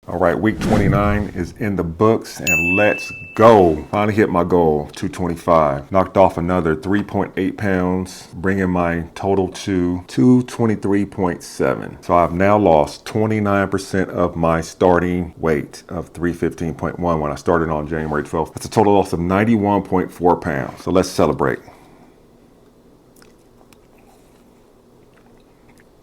All right, week 29 is in the books and let's go. Finally hit my goal, 225. Knocked off another 3.8 pounds, bringing my total to 223.7. So I've now lost 29% of my starting weight of 315.1 when I started on January 12th. That's a total loss of 91.4 pounds. So let's celebrate.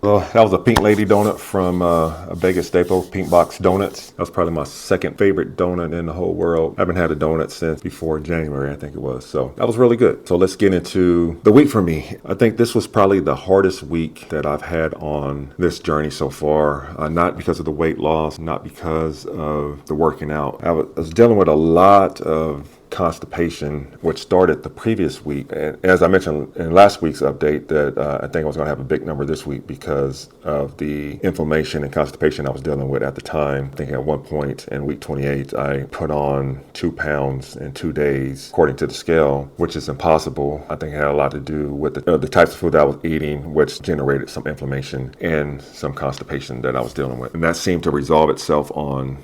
Well, that was a Pink Lady donut from a Vegas staple, Pink Box Donuts. That was probably my second favorite donut in the whole world. I haven't had a donut since before January, I think it was. So that was really good. So let's get into the week for me. I think this was probably the hardest week that I've had on this journey so far. Not because of the weight loss, not because of the working out. I was dealing with a lot of constipation, which started the previous week. And as I mentioned in last week's update, that I think I was going to have a big number this week because of the inflammation and constipation I was dealing with at the time. I think at one point in week 28, I put on 2 pounds in 2 days, according to the scale, which is impossible. I think it had a lot to do with the types of food that I was eating, which generated some inflammation and some constipation that I was dealing with. And that seemed to resolve itself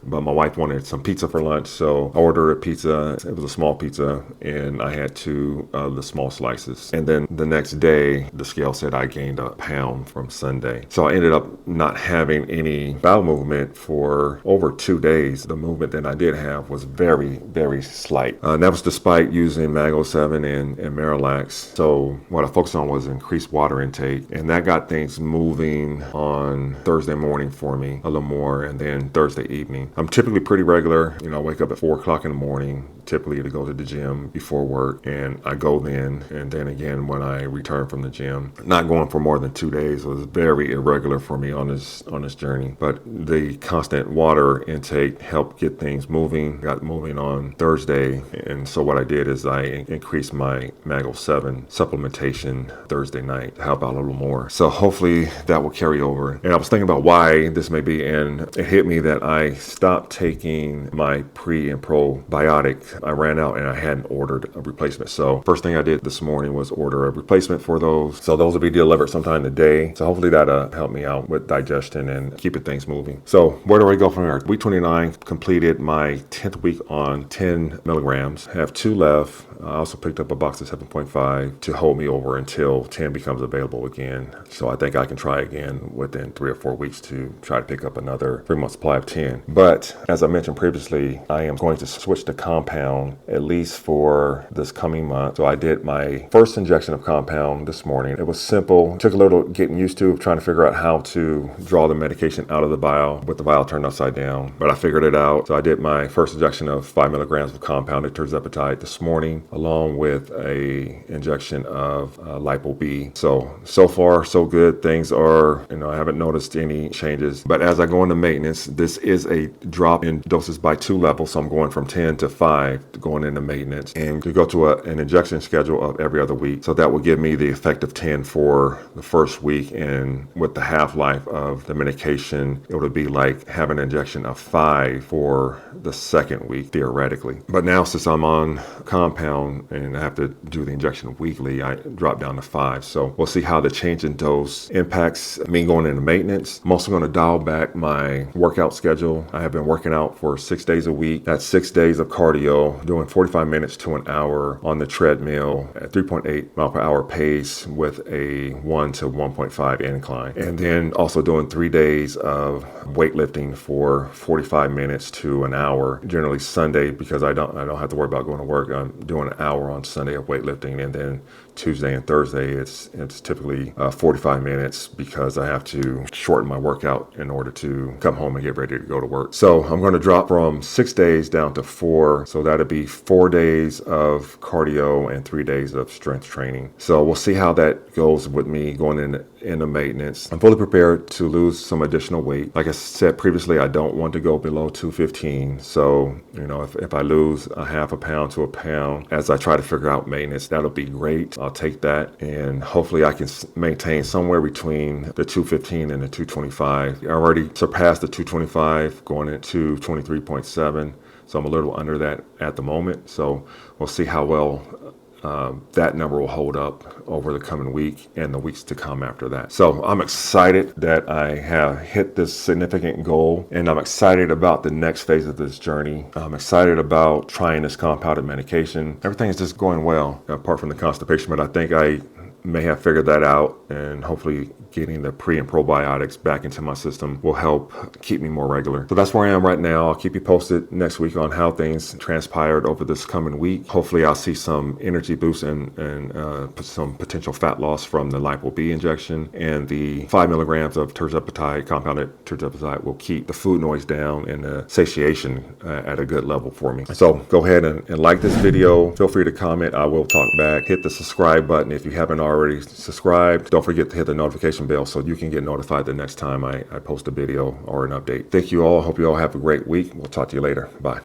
but my wife wanted some pizza for lunch, so I ordered a pizza. It was a small pizza and I had 2 of the small slices. And then the next day, the scale said I gained a pound from Sunday. So I ended up not having any bowel movement for over 2 days. The movement that I did have was very, very slight. And that was despite using Mago 7 and Marilax. So what I focused on was increased water intake, and that got things moving on Thursday morning for me a little more, and then Thursday evening. I'm typically pretty regular. I wake up at 4 o'clock in the morning, typically to go to the gym before work, and I go then, and then again when I return from the gym. Not going for more than 2 days was very irregular for me on this journey, but the constant water intake helped get things moving. Got moving on Thursday, and so what I did is I increased my Mago 7 supplementation Thursday night to help out a little more. So hopefully that will carry over. And I was thinking about why this may be, and it hit me that I stopped taking my pre and probiotic. I ran out and I hadn't ordered a replacement. So first thing I did this morning was order a replacement for those. So those will be delivered sometime today. So hopefully that'll help me out with digestion and keeping things moving. So where do I go from here? Week 29 completed my 10th week on 10 milligrams. I have 2 left. I also picked up a box of 7.5 to hold me over until 10 becomes available again. So I think I can try again within 3 or 4 weeks to try to pick up another 3-month supply of 10. But as I mentioned previously, I am going to switch to compound at least for this coming month. So I did my first injection of compound this morning. It was simple. It took a little getting used to trying to figure out how to draw the medication out of the vial with the vial turned upside down, but I figured it out. So I did my first injection of 5 milligrams of compounded tirzepatide this morning, along with a injection of Lipo B. So far so good. Things are, I haven't noticed any changes, but as I go into maintenance, this is a drop in doses by 2 levels. So I'm going from 10 to 5 going into maintenance, and to go to an injection schedule of every other week. So that will give me the effect of 10 for the first week, and with the half-life of the medication, it would be like having an injection of 5 for the second week, theoretically. But now since I'm on compound and I have to do the injection weekly, I drop down to 5. So we'll see how the change in dose impacts me going into maintenance. I'm also going to dial back my workout schedule. I have been working out for 6 days a week. That's 6 days of cardio, doing 45 minutes to an hour on the treadmill at 3.8 mile per hour pace with a 1 to 1.5 incline. And then also doing 3 days of weightlifting for 45 minutes to an hour, generally Sunday, because I don't have to worry about going to work. I'm doing an hour on Sunday of weightlifting, and then Tuesday and Thursday, it's typically 45 minutes because I have to shorten my workout in order to come home and get ready to go to work. So I'm going to drop from 6 days down to 4. So that'll be 4 days of cardio and 3 days of strength training. So we'll see how that goes with me going into maintenance. I'm fully prepared to lose some additional weight. Like I said previously, I don't want to go below 215. So, if I lose a half a pound to a pound as I try to figure out maintenance, that'll be great. I'll take that, and hopefully I can maintain somewhere between the 215 and the 225. I already surpassed the 225 going into 23.7. So I'm a little under that at the moment. So we'll see how well that number will hold up over the coming week and the weeks to come after that. So I'm excited that I have hit this significant goal, and I'm excited about the next phase of this journey. I'm excited about trying this compounded medication. Everything is just going well, apart from the constipation, but I think I may have figured that out, and hopefully getting the pre and probiotics back into my system will help keep me more regular. So that's where I am right now. I'll keep you posted next week on how things transpired over this coming week. Hopefully I'll see some energy boost and some potential fat loss from the Lipo B injection, and the 5 milligrams of tirzepatide, compounded tirzepatide, will keep the food noise down and the satiation at a good level for me. So go ahead and like this video. Feel free to comment. I will talk back. Hit the subscribe button if you haven't already subscribed. Don't forget to hit the notification bell so you can get notified the next time I post a video or an update. Thank you all. Hope you all have a great week. We'll talk to you later. Bye.